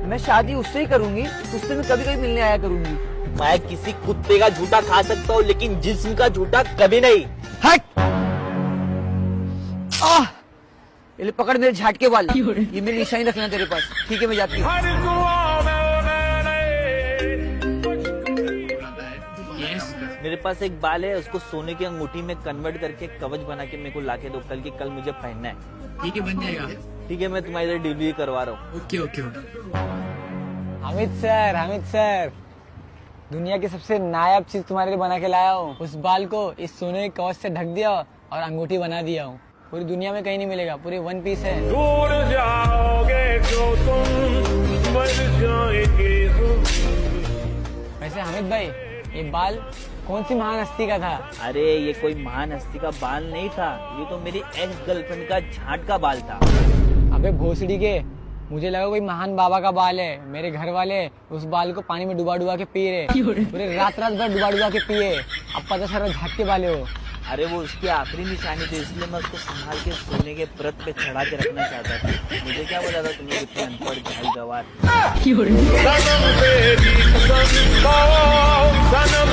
मैं शादी उससे ही करूंगी, उससे मैं कभी कभी मिलने आया करूंगी। मैं किसी कुत्ते का झूठा खा सकता हूँ लेकिन जिस्म का झूठा कभी नहीं। हट! ये ले पकड़ मेरे झाट के बाल, ये मेरी निशानी रखना तेरे पास। ठीक है, मैं जाती हूँ। मेरे पास एक बाल है, उसको सोने की अंगूठी में कन्वर्ट करके कवच बना के मेरे को लाके दो, कल की कल मुझे पहनना है। ठीक है, बन जाएगा। ठीक है, मैं तुम्हारी इधर डिलीवरी करवा रहा हूँ। Okay okay okay. Hamid sir, दुनिया की सबसे नायाब चीज तुम्हारे लिए बना के लाया हूँ। उस बाल को इस सोने के कवच से ढक दिया और अंगूठी बना दिया हूँ। पूरी दुनिया में कहीं नहीं मिलेगा, पूरी वन पीस है। दूर जाओगे जो तुम, मर जाएंगे तुम। वैसे हामिद भाई, ये बाल कौन सी महान हस्ती का था? अरे ये कोई महान हस्ती का बाल नहीं था, ये तो मेरी एक्स गर्लफ्रेंड का झाट का बाल था। अबे भोसड़ी के, मुझे लगा कोई महान बाबा का बाल है। मेरे घर वाले उस बाल को पानी में डुबा डुबा के पी रहे, पूरे रात भर डुबा डुबा के पिए। अब पता चल रहा झाट के वाले हो। अरे वो उसकी आखिरी निशानी थी, इसलिए मैं उसको संभाल के सोने के व्रत पे चढ़ा के रखना चाहता था। मुझे क्या पता था तुम लोग इतने अनपढ़ जाहिल गवार। सनम तेरी कसम, सनम